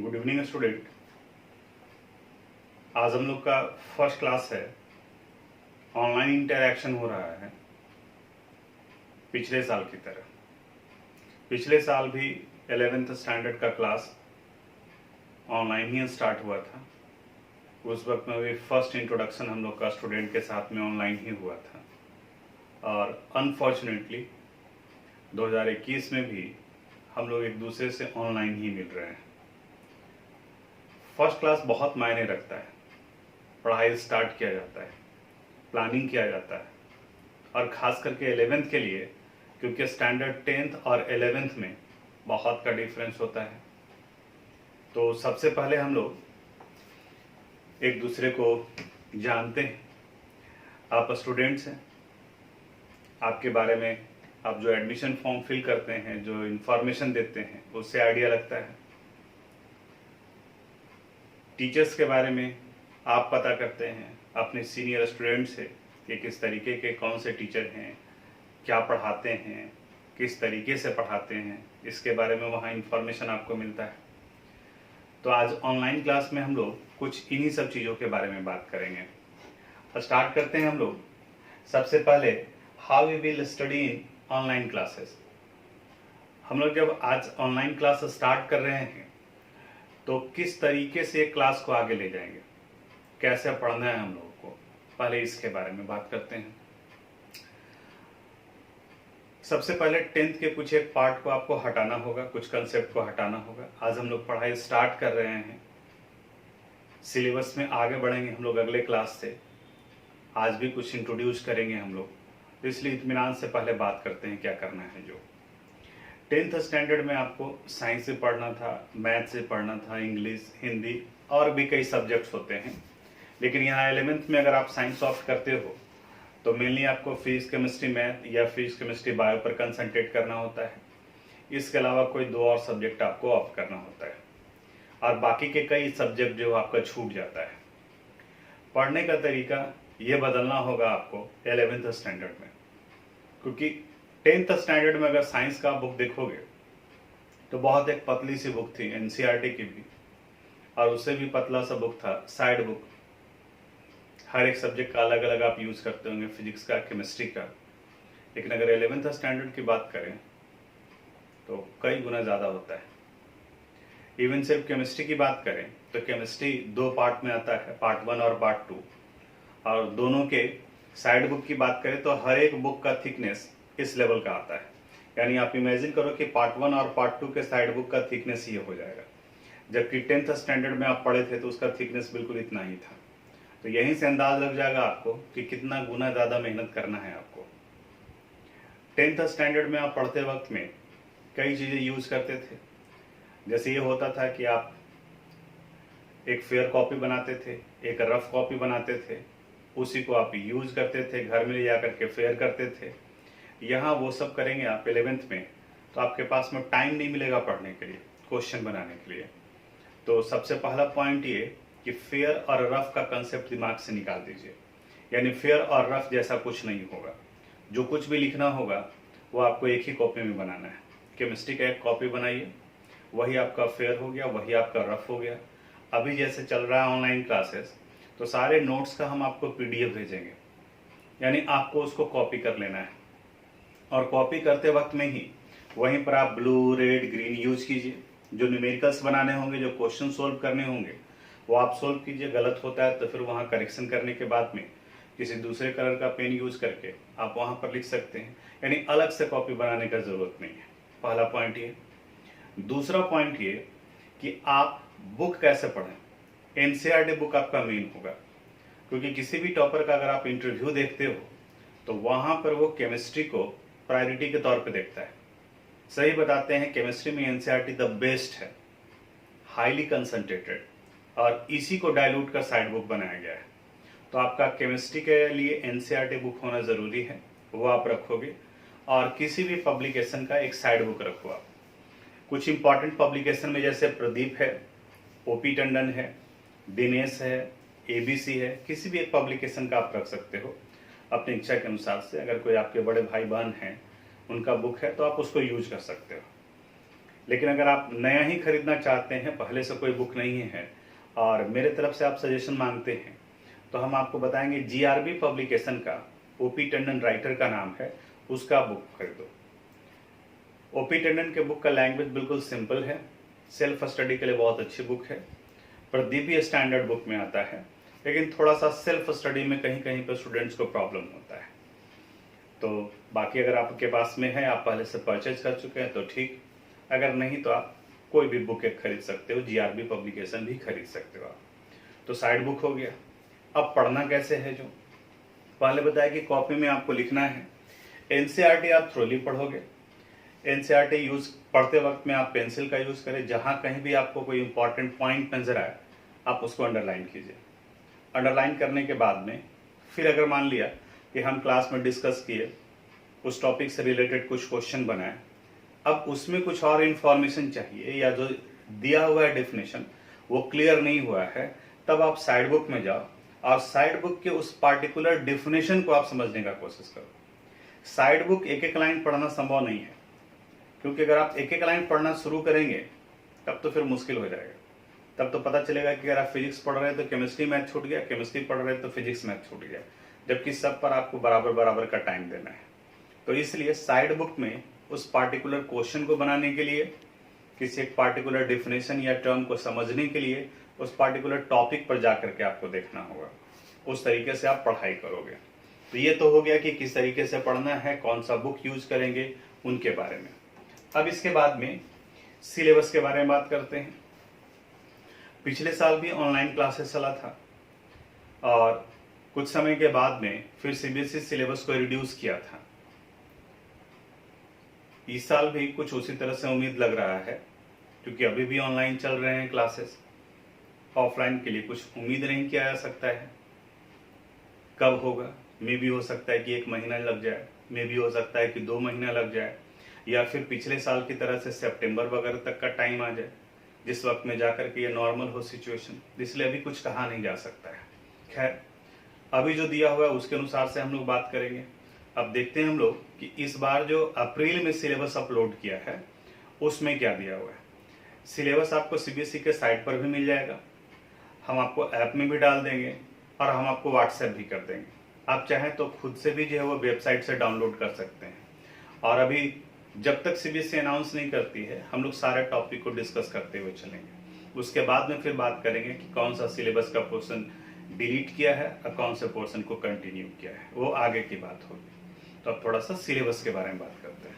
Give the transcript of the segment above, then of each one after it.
Good evening student. आज हम लोग का फर्स्ट क्लास है। ऑनलाइन इंटरैक्शन हो रहा है पिछले साल की तरह। पिछले साल भी 11th स्टैंडर्ड का क्लास ऑनलाइन ही स्टार्ट हुआ था। उस वक्त में भी फर्स्ट इंट्रोडक्शन हम लोग का स्टूडेंट के साथ में ऑनलाइन ही हुआ था और अनफॉर्चुनेटली 2021 में भी हम लोग एक दूसरे से ऑनलाइन ही मिल रहे हैं। फर्स्ट क्लास बहुत मायने रखता है। पढ़ाई स्टार्ट किया जाता है, प्लानिंग किया जाता है और ख़ास करके 11th के लिए, क्योंकि स्टैंडर्ड 10th और 11th में बहुत का डिफरेंस होता है। तो सबसे पहले हम लोग एक दूसरे को जानते हैं। आप स्टूडेंट्स हैं, आपके बारे में आप जो एडमिशन फॉर्म फिल करते हैं, जो इन्फॉर्मेशन देते हैं, उससे आइडिया लगता है। टीचर्स के बारे में आप पता करते हैं अपने सीनियर स्टूडेंट से कि किस तरीके के कौन से टीचर हैं, क्या पढ़ाते हैं, किस तरीके से पढ़ाते हैं, इसके बारे में वहाँ इन्फॉर्मेशन आपको मिलता है। तो आज ऑनलाइन क्लास में हम लोग कुछ इन्हीं सब चीज़ों के बारे में बात करेंगे। स्टार्ट करते हैं हम लोग। सबसे पहले how we will study in online classes. हम लोग जब आज ऑनलाइन क्लास स्टार्ट कर रहे हैं तो किस तरीके से क्लास को आगे ले जाएंगे, कैसे पढ़ना है हम लोगों को, पहले इसके बारे में बात करते हैं। सबसे पहले 10th के कुछ एक पार्ट को आपको हटाना होगा, कुछ कंसेप्ट को हटाना होगा। आज हम लोग पढ़ाई स्टार्ट कर रहे हैं, सिलेबस में आगे बढ़ेंगे हम लोग अगले क्लास से। आज भी कुछ इंट्रोड्यूस करेंगे हम लोग, तो इसलिए इत्मीनान से पहले बात करते हैं क्या करना है। जो 10th स्टैंडर्ड में आपको साइंस से पढ़ना था, मैथ से पढ़ना था, इंग्लिश, हिंदी और भी कई सब्जेक्ट्स होते हैं। लेकिन यहाँ 11th में अगर आप साइंस ऑप्ट करते हो तो मेनली आपको फिजिक्स, केमिस्ट्री, मैथ या फिजिक्स, केमिस्ट्री, बायो पर कंसंट्रेट करना होता है। इसके अलावा कोई 2 और सब्जेक्ट आपको ऑप्ट करना होता है और बाकी के कई सब्जेक्ट जो आपका छूट जाता है। पढ़ने का तरीका ये बदलना होगा आपको 11th स्टैंडर्ड में, क्योंकि 10th स्टैंडर्ड में अगर साइंस का बुक देखोगे तो बहुत एक पतली सी बुक थी एनसीईआरटी की भी, और उससे भी पतला सा बुक था साइड बुक। हर एक सब्जेक्ट का अलग अलग आप यूज़ करते होंगे, फिजिक्स का, केमिस्ट्री का। लेकिन अगर 11th स्टैंडर्ड की बात करें तो कई गुना ज़्यादा होता है। इवन सिर्फ केमिस्ट्री की बात करें तो केमिस्ट्री 2 पार्ट में आता है, पार्ट 1 और पार्ट 2। और दोनों के साइड बुक की बात करें तो हर एक बुक का थिकनेस इस लेवल का आता है। यानी आप इमेजिन करो कि पार्ट 1 और पार्ट 2 के साइड बुक का थिकनेस ये हो जाएगा, जबकि 10th स्टैंडर्ड में आप पढ़े थे तो उसका थिकनेस बिल्कुल इतना ही था। तो यहीं से अंदाज लग जाएगा आपको कि कितना गुना ज़्यादा मेहनत करना है आपको। 10th स्टैंडर्ड में आप पढ़ते वक्त में कई चीज़ें यूज़ करते थे। जैसे ये होता था कि आप एक फेयर कॉपी बनाते थे, एक रफ कॉपी बनाते थे, उसी को आप यूज़ करते थे, घर में ले जा करके फेयर करते थे। यहाँ वो सब करेंगे आप 11th में तो आपके पास में टाइम नहीं मिलेगा पढ़ने के लिए, क्वेश्चन बनाने के लिए। तो सबसे पहला पॉइंट ये कि फेयर और रफ का कंसेप्ट दिमाग से निकाल दीजिए। यानी फेयर और रफ जैसा कुछ नहीं होगा। जो कुछ भी लिखना होगा वो आपको एक ही कॉपी में बनाना है। केमिस्ट्री का एक कॉपी बनाइए, वही आपका फेयर हो गया, वही आपका रफ हो गया। अभी जैसे चल रहा है ऑनलाइन क्लासेस, तो सारे नोट्स का हम आपको PDF भेजेंगे, यानी आपको उसको कॉपी कर लेना है। और कॉपी करते वक्त में ही वहीं पर आप ब्लू, रेड, ग्रीन यूज कीजिए। जो न्यूमेरिकल्स बनाने होंगे, जो क्वेश्चन सोल्व करने होंगे, वो आप सोल्व कीजिए। गलत होता है तो फिर वहाँ करेक्शन करने के बाद में किसी दूसरे कलर का पेन यूज करके आप वहाँ पर लिख सकते हैं। यानी अलग से कॉपी बनाने का ज़रूरत नहीं है। पहला पॉइंट ये। दूसरा पॉइंट ये कि आप बुक कैसे पढ़ें। एनसीईआरटी बुक आपका मेन होगा, क्योंकि किसी भी टॉपर का अगर आप इंटरव्यू देखते हो तो वहाँ पर वो केमिस्ट्री को प्रायोरिटी के तौर पे देखता है। सही बताते हैं, केमिस्ट्री में एनसीईआरटी द बेस्ट है, हाईली कंसंट्रेटेड, और इसी को डाइल्यूट कर साइड बुक बनाया गया है। तो आपका केमिस्ट्री के लिए एनसीईआरटी बुक होना ज़रूरी है, वो आप रखोगे। और किसी भी पब्लिकेशन का एक साइड बुक रखो आप। कुछ इंपॉर्टेंट पब्लिकेशन में जैसे प्रदीप है, ओपी टंडन है, दिनेश है, एबीसी है, किसी भी एक पब्लिकेशन का आप रख सकते हो अपनी इच्छा के अनुसार से। अगर कोई आपके बड़े भाई बहन हैं, उनका बुक है तो आप उसको यूज कर सकते हो। लेकिन अगर आप नया ही खरीदना चाहते हैं, पहले से कोई बुक नहीं है और मेरे तरफ से आप सजेशन मांगते हैं, तो हम आपको बताएंगे जीआरबी पब्लिकेशन का, ओपी टंडन राइटर का नाम है, उसका बुक खरीदो। ओपी टंडन के बुक का लैंग्वेज बिल्कुल सिंपल है, सेल्फ स्टडी के लिए बहुत अच्छी बुक है, प्रदीपीय स्टैंडर्ड बुक में आता है, लेकिन थोड़ा सा सेल्फ स्टडी में कहीं कहीं पर स्टूडेंट्स को प्रॉब्लम होता है। तो बाकी अगर आपके पास में है, आप पहले से परचेज कर चुके हैं तो ठीक, अगर नहीं तो आप कोई भी बुक एक खरीद सकते हो, जीआरबी पब्लिकेशन भी खरीद सकते हो आप। तो साइड बुक हो गया। अब पढ़ना कैसे है, जो पहले बताया कि कॉपी में आपको लिखना है। एनसीईआरटी आप थ्रोली पढ़ोगे। एनसीईआरटी यूज पढ़ते वक्त में आप पेंसिल का यूज करें, जहां कहीं भी आपको कोई इंपॉर्टेंट पॉइंट नजर आए आप उसको अंडरलाइन कीजिए। अंडरलाइन करने के बाद में फिर अगर मान लिया कि हम क्लास में डिस्कस किए, उस टॉपिक से रिलेटेड कुछ क्वेश्चन बनाए, अब उसमें कुछ और इन्फॉर्मेशन चाहिए या जो दिया हुआ है डेफिनेशन वो क्लियर नहीं हुआ है, तब आप साइड बुक में जाओ और साइड बुक के उस पार्टिकुलर डेफिनेशन को आप समझने का कोशिश करो। साइड बुक एक एक लाइन पढ़ना संभव नहीं है, क्योंकि अगर आप एक एक लाइन पढ़ना शुरू करेंगे तब तो फिर मुश्किल हो जाएगा। तब तो पता चलेगा कि अगर आप फिजिक्स पढ़ रहे हैं तो केमिस्ट्री मैथ छूट गया, केमिस्ट्री पढ़ रहे हैं तो फिजिक्स मैथ छूट गया, जबकि सब पर आपको बराबर बराबर का टाइम देना है। तो इसलिए साइड बुक में उस पार्टिकुलर क्वेश्चन को बनाने के लिए, किसी एक पार्टिकुलर डेफिनेशन या टर्म को समझने के लिए उस पार्टिकुलर टॉपिक पर जाकर के आपको देखना होगा, उस तरीके से आप पढ़ाई करोगे। तो ये तो हो गया कि किस तरीके से पढ़ना है, कौन सा बुक यूज करेंगे, उनके बारे में। अब इसके बाद में सिलेबस के बारे में बात करते हैं। पिछले साल भी ऑनलाइन क्लासेस चला था और कुछ समय के बाद में फिर सीबीएसई सिलेबस को रिड्यूस किया था। इस साल भी कुछ उसी तरह से उम्मीद लग रहा है, क्योंकि अभी भी ऑनलाइन चल रहे हैं क्लासेस। ऑफलाइन के लिए कुछ उम्मीद नहीं किया जा सकता है। कब होगा, मे भी हो सकता है कि 1 महीना लग जाए, मे भी हो सकता है कि 2 महीना लग जाए, या फिर पिछले साल की तरह से सितंबर वगैरह तक का टाइम आ जाए, जिस वक्त में जाकर के ये नॉर्मल हो सिचुएशन। इसलिए अभी कुछ कहा नहीं जा सकता है। खैर, अभी जो दिया हुआ है उसके अनुसार से हम लोग बात करेंगे। अब देखते हैं हम लोग कि इस बार जो अप्रैल में सिलेबस अपलोड किया है उसमें क्या दिया हुआ है। सिलेबस आपको सीबीएसई के साइट पर भी मिल जाएगा, हम आपको ऐप में भी डाल देंगे और हम आपको व्हाट्सएप भी कर देंगे। आप चाहें तो खुद से भी जो है वो वेबसाइट से डाउनलोड कर सकते हैं। और अभी जब तक सीबीएसई अनाउंस नहीं करती है, हम लोग सारे टॉपिक को डिस्कस करते हुए चलेंगे। उसके बाद में फिर बात करेंगे कि कौन सा सिलेबस का पोर्शन डिलीट किया है और कौन से पोर्शन को कंटिन्यू किया है, वो आगे की बात होगी। तो अब थोड़ा सा सिलेबस के बारे में बात करते हैं।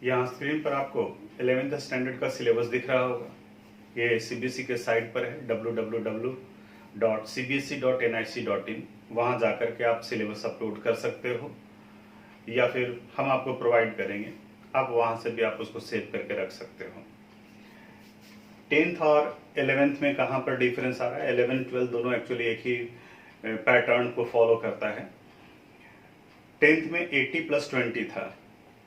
यहाँ स्क्रीन पर आपको 11th स्टैंडर्ड का सिलेबस दिख रहा होगा। ये सीबीएसई के साइट पर है www.cbse.nic.in। वहाँ जाकर के आप सिलेबस अपलोड कर सकते हो, या फिर हम आपको प्रोवाइड करेंगे, आप वहाँ से भी आप उसको सेव करके रख सकते हो। 10th और 11th में कहाँ पर डिफरेंस आ रहा है? 11th 12 दोनों एक्चुअली एक ही पैटर्न को फॉलो करता है। 10th में 80+20 था,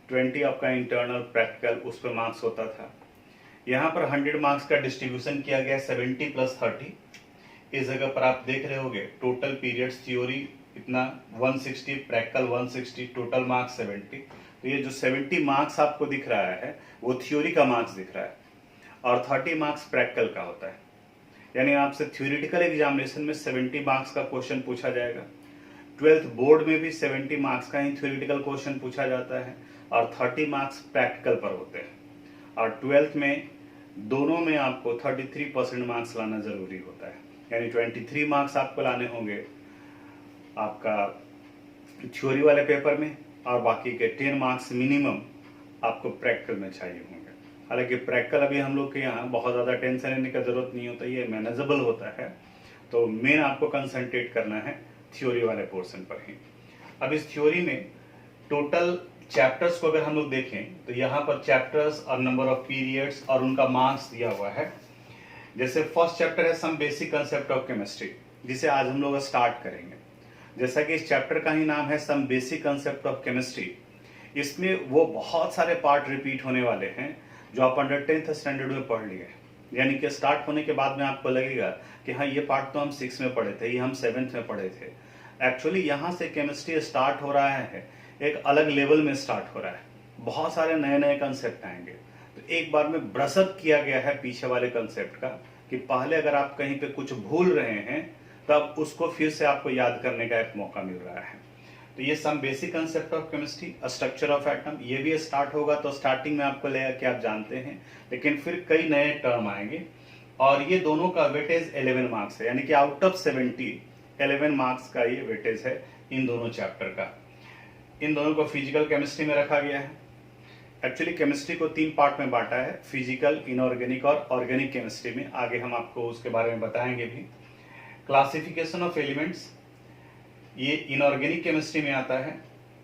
20 आपका इंटरनल प्रैक्टिकल, उस पर मार्क्स होता था। यहाँ पर 100 मार्क्स का डिस्ट्रीब्यूशन किया गया 70+30। इस जगह पर आप देख रहे होंगे टोटल पीरियड्स थ्योरी इतना 160, प्रैक्टिकल 160, टोटल मार्क्स 70। तो ये जो 70 मार्क्स आपको दिख रहा है वो थ्योरी का मार्क्स दिख रहा है और 30 मार्क्स प्रैक्टिकल का होता है। यानी आपसे थ्योरेटिकल एग्जामिनेशन में 70 मार्क्स का क्वेश्चन पूछा जाएगा। 12th बोर्ड में भी 70 मार्क्स का ही थ्योरेटिकल क्वेश्चन पूछा जाता है और 30 मार्क्स प्रैक्टिकल पर होते हैं। और 12th में दोनों में आपको 33% मार्क्स लाना जरूरी होता है, यानी 23 मार्क्स आपको लाने होंगे आपका थ्योरी वाले पेपर में, और बाकी के 10 मार्क्स मिनिमम आपको प्रैक्टिकल में चाहिए होंगे। हालांकि प्रैक्टिकल अभी हम लोग के यहाँ बहुत ज़्यादा टेंशन लेने का जरूरत नहीं होता, ये मैनेजेबल होता है। तो मेन आपको कंसंट्रेट करना है थ्योरी वाले पोर्शन पर ही। अब इस थ्योरी में टोटल चैप्टर्स को अगर हम लोग देखें तो यहाँ पर चैप्टर्स और नंबर ऑफ पीरियड्स और उनका मार्क्स दिया हुआ है। जैसे फर्स्ट चैप्टर है some basic concept of chemistry, जिसे आज हम लोग स्टार्ट करेंगे। जैसा कि इस चैप्टर का ही नाम है some basic concept of chemistry, इसमें वो बहुत सारे पार्ट रिपीट होने वाले हैं जो आप अंडर 10th स्टैंडर्ड में पढ़ लिए। यानी कि स्टार्ट होने के बाद में आपको लगेगा कि हाँ ये पार्ट तो हम 6 में पढ़े थे, ये हम 7th में पढ़े थे। एक्चुअली यहाँ से केमिस्ट्री स्टार्ट हो रहा है, एक अलग लेवल में स्टार्ट हो रहा है। बहुत सारे नए नए कंसेप्ट आएंगे। तो एक बार में ब्रशअप किया गया है पीछे वाले कंसेप्ट का, कि पहले अगर आप कहीं पे कुछ भूल रहे हैं तब उसको फिर से आपको याद करने का एक मौका मिल रहा है। तो ये some basic concept of chemistry, structure of atom, ये भी स्टार्ट होगा तो स्टार्टिंग में आपको लगेगा कि आप जानते हैं, लेकिन फिर कई नए टर्म आएंगे। और ये दोनों का वेटेज 11 मार्क्स है, यानी कि आउट ऑफ 70 11 मार्क्स का ये वेटेज है इन दोनों चैप्टर का। इन दोनों को फिजिकल केमिस्ट्री में रखा गया है। एक्चुअली केमिस्ट्री को 3 पार्ट में बांटा है, फिजिकल, इनऑर्गेनिक और ऑर्गेनिक केमिस्ट्री में। आगे हम आपको उसके बारे में बताएंगे भी। क्लासिफिकेशन ऑफ एलिमेंट्स ये इनऑर्गेनिक केमिस्ट्री में आता है।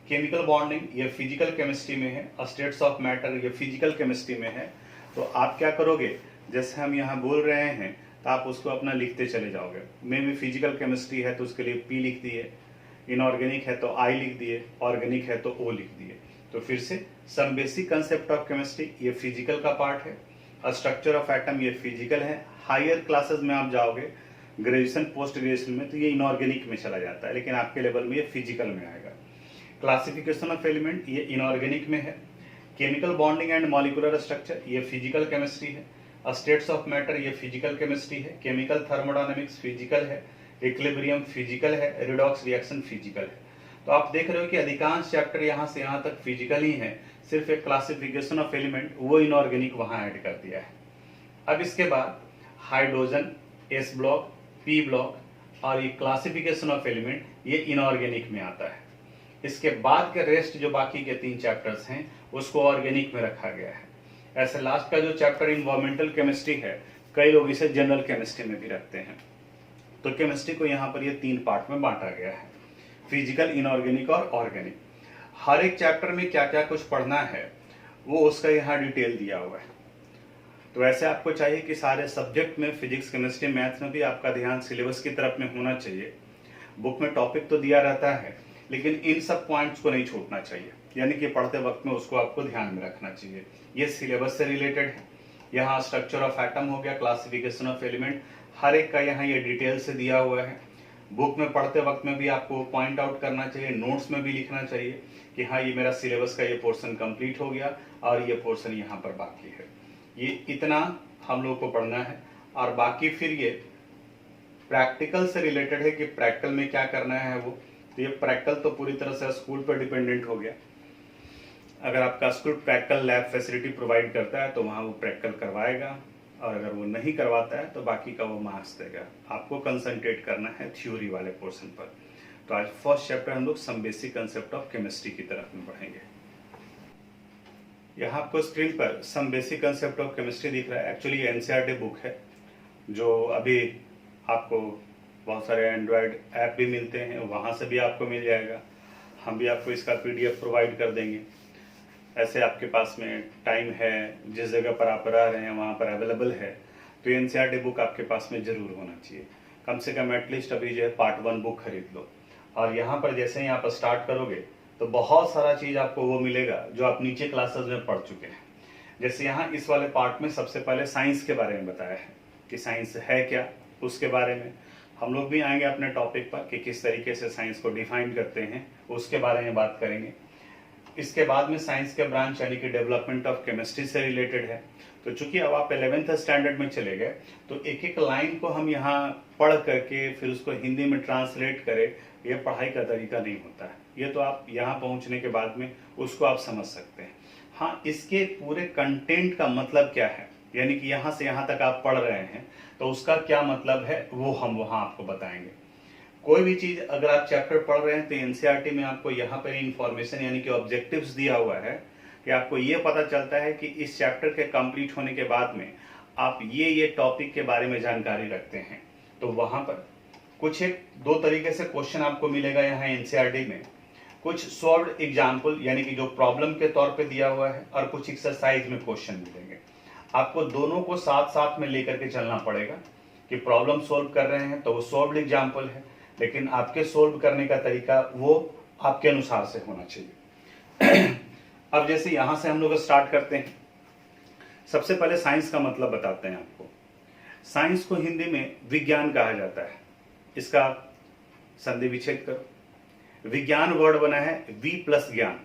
केमिकल बॉन्डिंग ये फिजिकल केमिस्ट्री में है। स्टेट्स ऑफ मैटर ये फिजिकल केमिस्ट्री में है। तो आप क्या करोगे, जैसे हम यहाँ बोल रहे हैं तो आप उसको अपना लिखते चले जाओगे। मे भी फिजिकल केमिस्ट्री है तो उसके लिए P लिख दिए, इनऑर्गेनिक है तो I लिख दिए, ऑर्गेनिक है तो O लिख दिए। तो फिर से some basic concept of chemistry ये फिजिकल का पार्ट है। स्ट्रक्चर ऑफ एटम ये फिजिकल है। हायर क्लासेस में आप जाओगे, ग्रेजुएशन पोस्ट ग्रेजुएशन में, तो ये इनऑर्गेनिक में चला जाता है, लेकिन आपके लेवल में ये फिजिकल में आएगा। क्लासिफिकेशन ऑफ एलिमेंट ये इनऑर्गेनिक में है। Chemical bonding and molecular structure ये फिजिकल केमिस्ट्री है। स्टेट्स ऑफ मैटर ये फिजिकल केमिस्ट्री है। केमिकल थर्मोडायनेमिक्स फिजिकल है। इक्विलिब्रियम फिजिकल है। रिडॉक्स रिएक्शन फिजिकल है। तो आप देख रहे हो कि अधिकांश चैप्टर यहाँ से यहाँ तक फिजिकल ही है, सिर्फ एक क्लासिफिकेशन ऑफ एलिमेंट वो इनऑर्गेनिक वहां ऐड कर दिया है। अब इसके बाद hydrogen, S block, P block और ये क्लासिफिकेशन ऑफ एलिमेंट ये इनऑर्गेनिक में आता है। इसके बाद के रेस्ट जो बाकी के 3 चैप्टर्स हैं उसको ऑर्गेनिक में रखा गया है। ऐसे लास्ट का जो चैप्टर इन्वायरमेंटल केमिस्ट्री है, कई लोग इसे जनरल केमिस्ट्री में भी रखते हैं। तो केमिस्ट्री को यहाँ पर ये 3 पार्ट में बांटा गया है, फिजिकल, इनऑर्गेनिक और ऑर्गेनिक। हर एक चैप्टर में क्या क्या कुछ पढ़ना है वो उसका यहाँ डिटेल दिया हुआ है। तो ऐसे आपको चाहिए कि सारे सब्जेक्ट में, फिजिक्स, केमिस्ट्री, मैथ्स में भी आपका ध्यान सिलेबस की तरफ में होना चाहिए। बुक में टॉपिक तो दिया रहता है, लेकिन इन सब पॉइंट्स को नहीं छूटना चाहिए, यानी कि पढ़ते वक्त में उसको आपको ध्यान में रखना चाहिए। ये सिलेबस से रिलेटेड है। यहाँ स्ट्रक्चर ऑफ एटम हो गया, क्लासिफिकेशन ऑफ एलिमेंट, हर एक का यहाँ ये डिटेल से दिया हुआ है। बुक में पढ़ते वक्त में भी आपको पॉइंट आउट करना चाहिए, नोट्स में भी लिखना चाहिए कि हाँ ये मेरा सिलेबस का ये पोर्शन कंप्लीट हो गया और ये पोर्शन यहाँ पर बाकी है। ये इतना हम लोग को पढ़ना है। और बाकी फिर ये प्रैक्टिकल से रिलेटेड है कि प्रैक्टिकल में क्या करना है वो। तो ये प्रैक्टिकल तो पूरी तरह से स्कूल पर डिपेंडेंट हो गया। अगर आपका school practical lab facility provide करता है तो वहाँ वो प्रैक्टिकल करवाएगा, और अगर वो नहीं करवाता है तो बाकी का वो मार्क्स देगा। आपको कंसंट्रेट करना है थ्योरी वाले पोर्शन पर। तो आज फर्स्ट चैप्टर हम लोग some basic concept of chemistry की तरफ में बढ़ेंगे। यहाँ आपको स्क्रीन पर some basic concept of chemistry दिख रहा है। एक्चुअली एनसीईआरटी बुक है, जो अभी आपको बहुत सारे एंड्रॉयड ऐप भी मिलते हैं, वहाँ से भी आपको मिल जाएगा। हम भी आपको इसका PDF प्रोवाइड कर देंगे। ऐसे आपके पास में टाइम है, जिस जगह पर आप रह रहे हैं वहाँ पर अवेलेबल है, तो एनसीईआरटी बुक आपके पास में जरूर होना चाहिए। कम से कम एटलीस्ट अभी जो है पार्ट 1 बुक खरीद लो। और यहाँ पर जैसे ही आप स्टार्ट करोगे तो बहुत सारा चीज़ आपको वो मिलेगा जो आप नीचे क्लासेस में पढ़ चुके हैं। जैसे यहाँ इस वाले पार्ट में सबसे पहले साइंस के बारे में बताया है कि साइंस है क्या, उसके बारे में हम लोग भी आएंगे अपने टॉपिक पर कि किस तरीके से साइंस को डिफाइन करते हैं, उसके बारे में बात करेंगे। इसके बाद में साइंस के ब्रांच यानी कि डेवलपमेंट ऑफ केमिस्ट्री से रिलेटेड है। तो चूंकि अब आप 11th स्टैंडर्ड में चले गए तो एक एक लाइन को हम यहाँ पढ़ करके फिर उसको हिंदी में ट्रांसलेट करें, ये पढ़ाई का तरीका नहीं होता है। ये तो आप यहाँ पहुँचने के बाद में उसको आप समझ सकते हैं। हाँ, इसके पूरे कंटेंट का मतलब क्या है, यानी कि यहाँ से यहाँ तक आप पढ़ रहे हैं तो उसका क्या मतलब है वो हम वहाँ आपको बताएंगे। कोई भी चीज अगर आप चैप्टर पढ़ रहे हैं तो एनसीईआरटी में आपको यहाँ पर इंफॉर्मेशन यानी कि ऑब्जेक्टिव्स दिया हुआ है कि आपको ये पता चलता है कि इस चैप्टर के कंप्लीट होने के बाद में आप ये टॉपिक के बारे में जानकारी रखते हैं। तो वहाँ पर कुछ एक 2 तरीके से क्वेश्चन आपको मिलेगा यहाँ एनसीईआरटी में। कुछ सॉल्व्ड एग्जाम्पल यानी कि जो प्रॉब्लम के तौर पे दिया हुआ है, और कुछ एक्सरसाइज में क्वेश्चन मिलेंगे। आपको दोनों को साथ साथ में लेकर के चलना पड़ेगा कि प्रॉब्लम सोल्व कर रहे हैं तो वो सॉल्व्ड एग्जाम्पल है, लेकिन आपके सोल्व करने का तरीका वो आपके अनुसार से होना चाहिए। अब जैसे यहां से हम लोग स्टार्ट करते हैं। सबसे पहले साइंस का मतलब बताते हैं आपको। साइंस को हिंदी में विज्ञान कहा जाता है। इसका संधि विच्छेद करो। विज्ञान वर्ड बना है वी प्लस ज्ञान,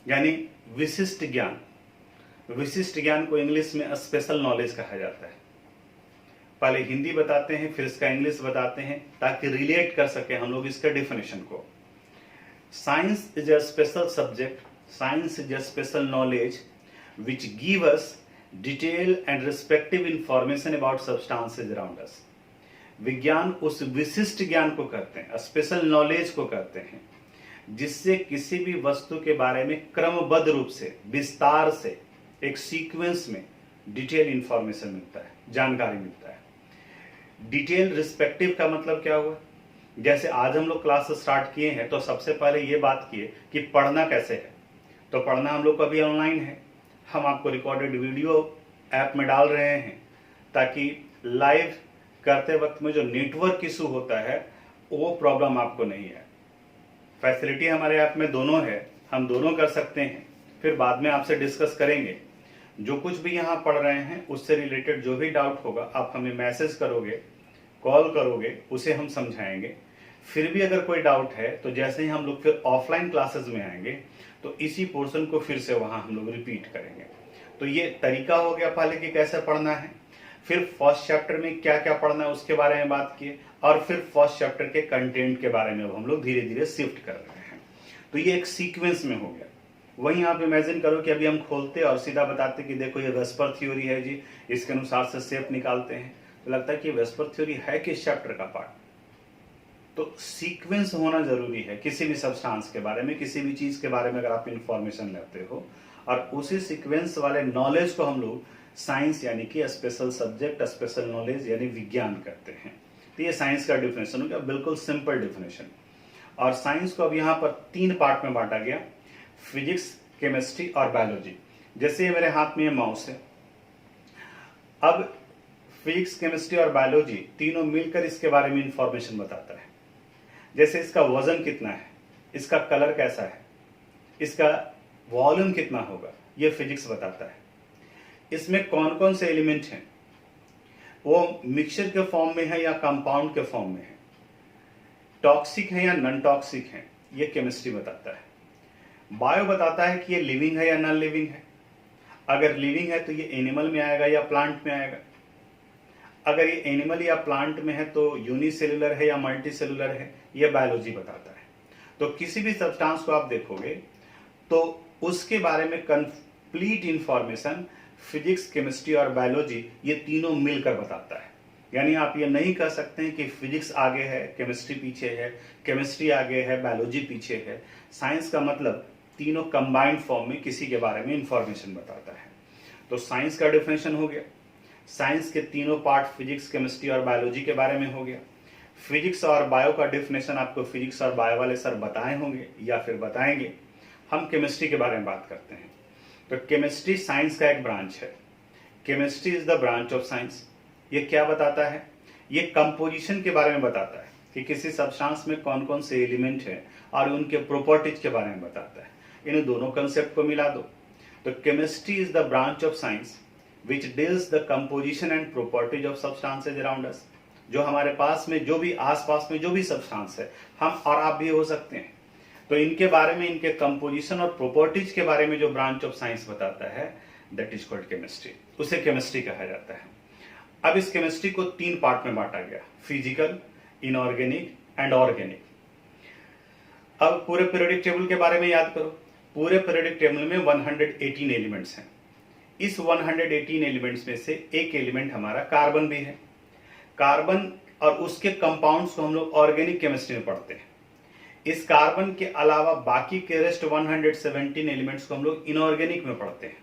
यानी विशिष्ट ज्ञान। विशिष्ट ज्ञान को इंग्लिश में स्पेशल नॉलेज कहा जाता है। पहले हिंदी बताते हैं, फिर इसका इंग्लिश बताते हैं ताकि रिलेट कर सके हम लोग इसके डेफिनेशन को। Science is a special subject, science is a special knowledge which give us detail and respective information about substances around us. विज्ञान उस विशिष्ट ज्ञान को करते हैं, स्पेशल नॉलेज को करते हैं, जिससे किसी भी वस्तु के बारे में क्रमबद्ध रूप से, विस्तार से, एक सीक्वेंस में डिटेल इंफॉर्मेशन मिलता है, जानकारी मिलता है। डिटेल रिस्पेक्टिव का मतलब क्या हुआ? जैसे आज हम लोग क्लास स्टार्ट किए हैं तो सबसे पहले ये बात किए कि पढ़ना कैसे है। तो पढ़ना हम लोग को अभी ऑनलाइन है, हम आपको रिकॉर्डेड वीडियो ऐप में डाल रहे हैं ताकि लाइव करते वक्त में जो नेटवर्क इशू होता है वो प्रॉब्लम आपको नहीं है। फैसिलिटी हमारे ऐप में दोनों है, हम दोनों कर सकते हैं। फिर बाद में आपसे डिस्कस करेंगे। जो कुछ भी यहाँ पढ़ रहे हैं उससे रिलेटेड जो भी डाउट होगा आप हमें मैसेज करोगे, कॉल करोगे, उसे हम समझाएंगे। फिर भी अगर कोई डाउट है तो जैसे ही हम लोग फिर ऑफलाइन क्लासेस में आएंगे तो इसी पोर्शन को फिर से वहां हम लोग रिपीट करेंगे। तो ये तरीका हो गया पहले कि कैसे पढ़ना है। फिर फर्स्ट चैप्टर में क्या क्या पढ़ना है उसके बारे में बात किए, और फिर फर्स्ट चैप्टर के कंटेंट के बारे में हम लोग धीरे धीरे शिफ्ट कर रहे हैं। तो ये एक सीक्वेंस में हो गया। वहीं आप इमेजिन करो कि अभी हम खोलते और सीधा बताते कि देखो ये वेस्पर थ्योरी है जी, इसके अनुसार से शेप निकालते हैं, तो लगता है कि वेस्पर थ्योरी है किस चैप्टर का पार्ट। तो सीक्वेंस होना जरूरी है किसी भी सब्सटेंस के बारे में, किसी भी चीज के बारे में अगर आप इंफॉर्मेशन लेते हो, और उसी सीक्वेंस वाले नॉलेज को हम लोग साइंस यानी कि स्पेशल सब्जेक्ट, स्पेशल नॉलेज यानी विज्ञान करते हैं। तो ये साइंस का डिफिनेशन हो गया, बिल्कुल सिंपल डिफिनेशन। और साइंस को अब यहाँ पर 3 पार्ट में बांटा गया, फिजिक्स, केमिस्ट्री और बायोलॉजी। जैसे मेरे हाथ में ये माउस है, अब फिजिक्स, केमिस्ट्री और बायोलॉजी तीनों मिलकर इसके बारे में इंफॉर्मेशन बताता है। जैसे इसका वजन कितना है, इसका कलर कैसा है, इसका वॉल्यूम कितना होगा, ये फिजिक्स बताता है। इसमें कौन कौन से एलिमेंट हैं, वो मिक्सचर के फॉर्म में है या कंपाउंड के फॉर्म में है, टॉक्सिक है या नॉन टॉक्सिक है, ये केमिस्ट्री बताता है। बायो बताता है कि ये लिविंग है या नॉन लिविंग है। अगर लिविंग है तो ये एनिमल में आएगा या प्लांट में आएगा। अगर ये एनिमल या प्लांट में है तो यूनिसेलुलर है या मल्टी सेलुलर है, ये बायोलॉजी बताता है। तो किसी भी सब्सटेंस को आप देखोगे तो उसके बारे में कंप्लीट इंफॉर्मेशन फिजिक्स, केमिस्ट्री और बायोलॉजी ये तीनों मिलकर बताता है। यानी आप ये नहीं कह सकते हैं कि फिजिक्स आगे है, केमिस्ट्री पीछे है, केमिस्ट्री आगे है, बायोलॉजी पीछे है। साइंस का मतलब तीनों कंबाइंड फॉर्म में किसी के बारे में इंफॉर्मेशन बताता है। तो साइंस का डिफिनेशन हो गया। साइंस के तीनों पार्ट फिजिक्स, केमिस्ट्री और बायोलॉजी के बारे में हो गया। फिजिक्स और बायो का डिफिनेशन आपको फिजिक्स और बायो वाले सर बताए होंगे या फिर बताएंगे। हम केमिस्ट्री के बारे में बात करते हैं। तो केमिस्ट्री साइंस का एक ब्रांच है। Chemistry is the branch of science. ये क्या बताता है? ये कंपोजिशन के बारे में बताता है कि किसी सब्सटेंस में कौन कौन से एलिमेंट हैं और उनके प्रॉपर्टीज के बारे में बताता है। इन दोनों कंसेप्ट को मिला दो तो chemistry is the branch of science which deals the composition and properties of substances around us। जो हमारे पास में, जो भी आसपास में जो भी सब्सटेंस है, हम और आप भी हो सकते हैं, तो इनके बारे में, इनके कंपोजिशन और प्रॉपर्टीज के बारे में जो ब्रांच ऑफ साइंस बताता है दैट इज कॉल्ड केमिस्ट्री। उसे केमिस्ट्री कहा जाता है। अब इस केमिस्ट्री को 3 पार्ट में बांटा गया, फिजिकल, इनऑर्गेनिक एंड ऑर्गेनिक। अब पूरे पीरियोडिक टेबल के बारे में याद करो। पूरे पीरियोडिक टेबल में 118 एलिमेंट्स हैं। इस 118 एलिमेंट्स में से एक एलिमेंट हमारा कार्बन भी है। कार्बन और उसके कंपाउंड्स को हम लोग ऑर्गेनिक केमिस्ट्री में पढ़ते हैं। इस कार्बन के अलावा बाकी के रेस्ट 117 एलिमेंट्स को हम लोग इनऑर्गेनिक में पढ़ते हैं।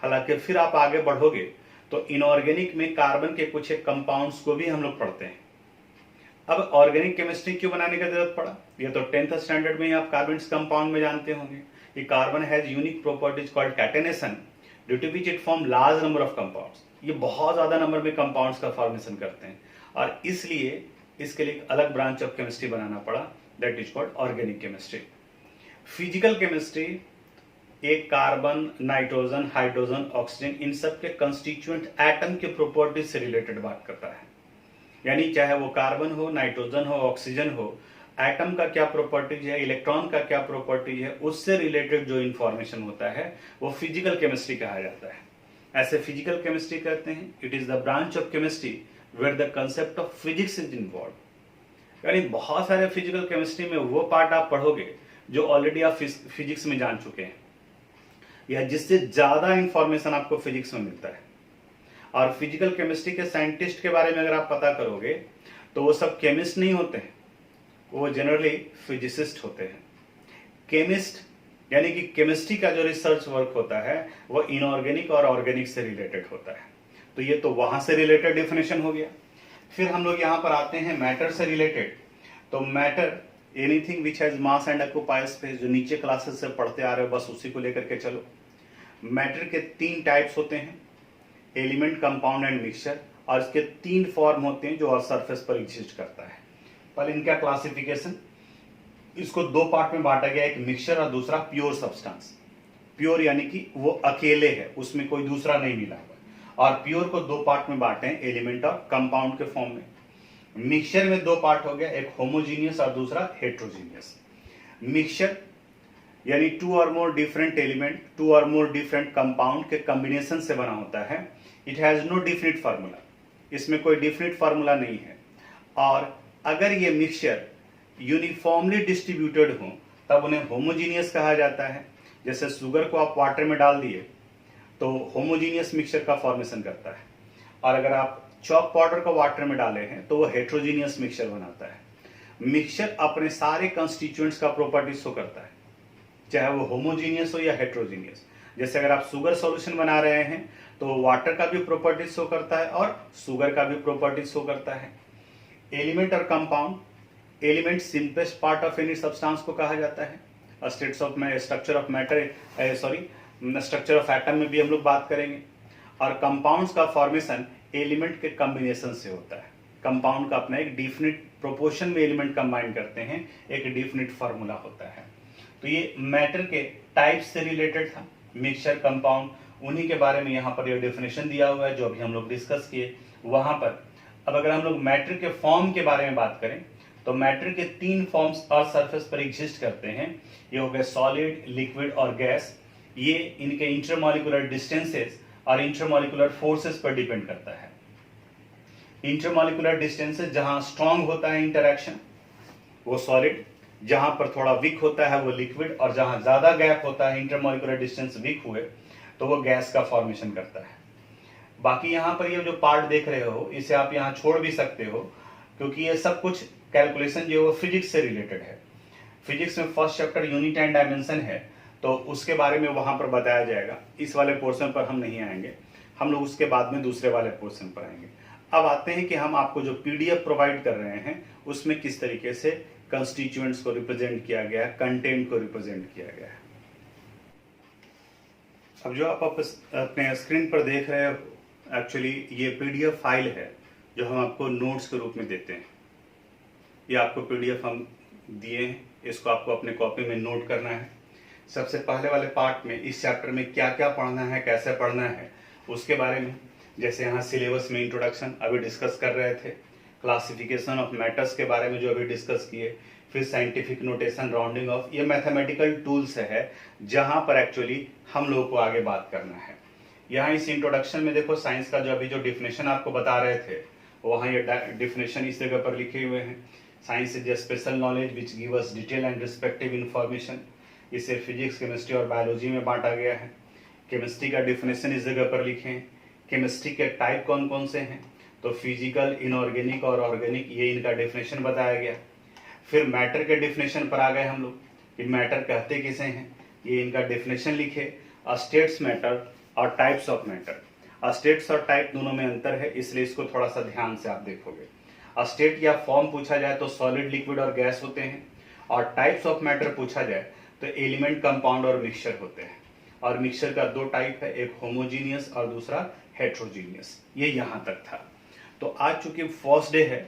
हालांकि फिर आप आगे बढ़ोगे तो इनऑर्गेनिक में कार्बन के कुछ एक कंपाउंड्स को भी हम लोग पढ़ते हैं। अब ऑर्गेनिक केमिस्ट्री क्यों बनाने की जरूरत पड़ा? ये तो 10th स्टैंडर्ड में ही आप कार्बन कंपाउंड में जानते होंगे कि carbon has unique properties called catenation due to which it form large number of compounds. ये बहुत ज्यादा नंबर में कंपाउंड्स का फॉर्मेशन करते हैं और इसलिए इसके लिए एक अलग ब्रांच ऑफ केमिस्ट्री बनाना पड़ा, that is called organic chemistry. Physical chemistry एक कार्बन, नाइट्रोजन, हाइड्रोजन, ऑक्सीजन, इन सब के कंस्टिट्यूएंट एटम के प्रॉपर्टीज से रिलेटेड बात करता है। यानी चाहे वो कार्बन हो, नाइट्रोजन हो, ऑक्सीजन हो, एटम का क्या प्रॉपर्टीज है, इलेक्ट्रॉन का क्या प्रॉपर्टी है, उससे रिलेटेड जो इंफॉर्मेशन होता है वो फिजिकल केमिस्ट्री कहा जाता है। ऐसे फिजिकल केमिस्ट्री कहते हैं। It is the branch of chemistry where the concept of physics is involve. यानी बहुत सारे फिजिकल केमिस्ट्री में वो पार्ट आप पढ़ोगे जो ऑलरेडी आप फिजिक्स में जान चुके हैं, या जिससे ज्यादा इंफॉर्मेशन आपको फिजिक्स में मिलता है। और फिजिकल केमिस्ट्री के साइंटिस्ट के बारे में अगर आप पता करोगे तो वो सब केमिस्ट नहीं होते हैं, वो जनरली फिजिसिस्ट होते हैं। केमिस्ट यानी कि केमिस्ट्री का जो रिसर्च वर्क होता है वो इनऑर्गेनिक और ऑर्गेनिक से रिलेटेड होता है। तो ये तो वहां से रिलेटेड डेफिनेशन हो गया। फिर हम लोग यहां पर आते हैं मैटर से रिलेटेड। तो matter anything which has mass and occupies space, जो नीचे क्लासेस से पढ़ते आ रहे हो बस उसी को लेकर के चलो। मैटर के 3 टाइप्स होते हैं, एलिमेंट, कंपाउंड एंड मिक्सचर, और इसके 3 फॉर्म होते हैं जो अर्थ सरफेस पर एग्जिस्ट करता है। पहले इनका क्लासिफिकेशन, इसको 2 पार्ट में बांटा गया, एक मिक्सचर और दूसरा प्योर सब्सटेंस। प्योर यानी कि वो अकेले है, उसमें कोई दूसरा नहीं मिला हुआ। और प्योर को 2 पार्ट में बांटे हैं, एलिमेंट और कंपाउंड के फॉर्म में। मिक्सचर में 2 पार्ट हो गया, एक होमोजीनियस और दूसरा हेट्रोजीनियस। मिक्सचर यानी 2 और मोर डिफरेंट एलिमेंट, 2 और मोर डिफरेंट कंपाउंड के कॉम्बिनेशन से बना होता है। It has no definite formula, इसमें कोई डिफिनिट फार्मूला नहीं है। और अगर ये मिक्सचर यूनिफॉर्मली डिस्ट्रीब्यूटेड हो तब उन्हें होमोजीनियस कहा जाता है। जैसे शुगर को आप वाटर में डाल दिए तो होमोजीनियस मिक्सचर का फॉर्मेशन करता है, और अगर आप चॉक पाउडर को वाटर में डाले हैं तो वो हेट्रोजीनियस मिक्सचर बनाता है। मिक्सचर अपने सारे कंस्टिट्यूएंट्स का प्रॉपर्टीज शो करता है, चाहे वो होमोजीनियस हो या हेट्रोजीनियस। जैसे अगर आप शुगर सॉल्यूशन बना रहे हैं तो वाटर का भी प्रॉपर्टीज शो करता है और शुगर का भी प्रॉपर्टीज शो करता है। एलिमेंट और compound, element simplest part of any substance को कहा जाता है। Structure of matter, structure of atom में भी हम लोग बात करेंगे। और कंपाउंड्स का फॉर्मेशन एलिमेंट के कॉम्बिनेशन से होता है। कंपाउंड का अपना एक डिफिनिट प्रोपोर्शन में एलिमेंट कंबाइन करते हैं, एक डिफिनिट फार्मूला होता है। तो ये मैटर के टाइप्स से रिलेटेड था, मिक्सचर, कंपाउंड, उन्हीं के बारे में यहाँ पर ये डेफिनेशन दिया हुआ है जो अभी हम लोग डिस्कस किए वहां पर। अब अगर हम लोग मैटर के फॉर्म के बारे में बात करें तो मैटर के 3 फॉर्म्स अर्थ सरफेस पर एग्जिस्ट करते हैं। ये हो गए सॉलिड, लिक्विड और गैस। ये इनके इंटरमॉलिक्यूलर डिस्टेंसेस और इंटरमॉलिक्यूलर फोर्सेस पर डिपेंड करता है। इंटरमॉलिक्यूलर डिस्टेंसेस जहां स्ट्रांग होता है इंटरैक्शन वो सॉलिड, जहां पर थोड़ा वीक होता है वो लिक्विड, और जहां ज्यादा गैप होता है इंटरमॉलिक्यूलर डिस्टेंस वीक हुए तो वो गैस का फॉर्मेशन करता है। बाकी यहाँ पर ये जो पार्ट देख रहे हो इसे आप यहाँ छोड़ भी सकते हो, क्योंकि ये सब कुछ कैलकुलेशन जो है वो फिजिक्स से रिलेटेड है। फिजिक्स में first chapter unit and dimension है, तो उसके बारे में वहां पर बताया जाएगा। इस वाले पोर्शन पर हम नहीं आएंगे, हम लोग उसके बाद में दूसरे वाले पोर्शन पर आएंगे। अब आते हैं कि हम आपको जो पीडीएफ प्रोवाइड कर रहे हैं उसमें किस तरीके से कंस्टिट्यूएंट्स को रिप्रेजेंट किया गया है, कंटेंट को रिप्रेजेंट किया गया है। अब जो आप अपने स्क्रीन पर देख रहे हो, एक्चुअली ये पीडीएफ फाइल है जो हम आपको नोट्स के रूप में देते हैं। ये आपको पीडीएफ हम दिए हैं, इसको आपको अपने कॉपी में नोट करना है। सबसे पहले वाले पार्ट में इस चैप्टर में क्या क्या पढ़ना है, कैसे पढ़ना है, उसके बारे में, जैसे यहाँ सिलेबस में इंट्रोडक्शन अभी डिस्कस कर रहे थे, क्लासिफिकेशन ऑफ मैटर्स के बारे में जो अभी डिस्कस किए, फिर साइंटिफिक नोटेशन, राउंडिंग ऑफ, ये मैथमेटिकल टूल्स है जहां पर एक्चुअली हम लोगों को आगे बात करना है। यहाँ इस इंट्रोडक्शन में देखो साइंस का जो अभी जो डिफिनेशन आपको बता रहे थे वहाँ ये डिफिनेशन इस जगह पर लिखे हुए हैं। Science is a special knowledge which give us detail and respective information. इसे फिजिक्स, केमिस्ट्री और बायोलॉजी में बांटा गया है। केमिस्ट्री का डिफिनेशन इस जगह पर लिखे हैं। केमिस्ट्री के टाइप कौन कौन से हैं, तो फिजिकल, इनऑर्गेनिक और ऑर्गेनिक, ये इनका डिफिनेशन बताया गया। फिर मैटर के डिफिनेशन पर आ गए हम लोग कि मैटर कहते किसे हैं, ये इनका डिफिनेशन लिखे। स्टेट्स मैटर और टाइप्स ऑफ मैटर। स्टेट्स और टाइप दोनों में अंतर है, इसलिए इसको थोड़ा सा ध्यान से आप देखोगे। स्टेट या फॉर्म पूछा जाए तो सॉलिड, लिक्विड और गैस होते हैं, और टाइप्स ऑफ मैटर पूछा जाए तो एलिमेंट, कंपाउंड और मिक्सचर होते हैं। और मिक्सचर का 2 टाइप है, एक होमोजीनियस और दूसरा हेट्रोजीनियस। ये यहाँ तक था। तो आज चूंकि फर्स्ट डे है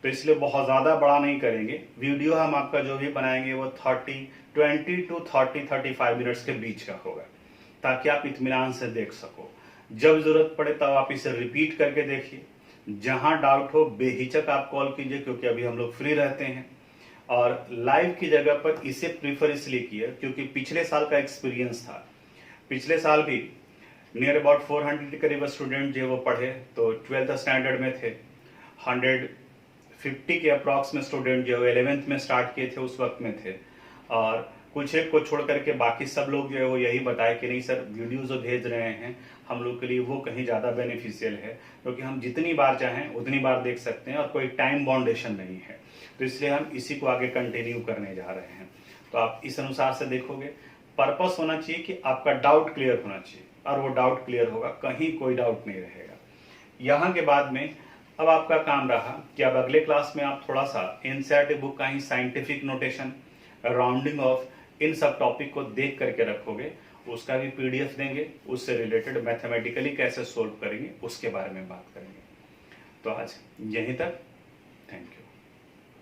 तो इसलिए बहुत ज़्यादा बड़ा नहीं करेंगे। वीडियो हम आपका जो भी बनाएंगे वो 20 to 35 मिनट्स के बीच का होगा, ताकि आप इत्मीनान से देख सको। जब जरूरत पड़े तब आप इसे रिपीट करके देखिए। जहां डाउट हो बेहिचक आप कॉल कीजिए, क्योंकि अभी हम लोग फ्री रहते हैं। और लाइव की जगह पर इसे प्रीफर इसलिए किया क्योंकि पिछले साल का एक्सपीरियंस था। पिछले साल भी नियर अबाउट 400 के करीब स्टूडेंट जो वो पढ़े, तो 12th स्टैंडर्ड में थे। 150 के अप्रॉक्स में स्टूडेंट जो 11th में स्टार्ट किए थे उस वक्त में थे, और कुछ एक को छोड़ करके बाकी सब लोग जो है वो यही बताए कि नहीं सर, वीडियो जो भेज रहे हैं हम लोग के लिए वो कहीं ज़्यादा बेनिफिशियल है, क्योंकि हम जितनी बार चाहें उतनी बार देख सकते हैं और कोई टाइम बाउंडेशन नहीं है। तो इसलिए हम इसी को आगे कंटिन्यू करने जा रहे हैं। तो आप इस अनुसार से देखोगे, पर्पस होना चाहिए कि आपका डाउट क्लियर होना चाहिए, और वो डाउट क्लियर होगा, कहीं कोई डाउट नहीं रहेगा। यहाँ के बाद में अब आपका काम रहा कि अब अगले क्लास में आप थोड़ा सा एनसीईआरटी बुक का ही साइंटिफिक नोटेशन, राउंडिंग ऑफ, इन सब टॉपिक को देख करके रखोगे। उसका भी पीडीएफ देंगे, उससे रिलेटेड मैथमेटिकली कैसे सोल्व करेंगे उसके बारे में बात करेंगे। तो आज यहीं तक, थैंक यू।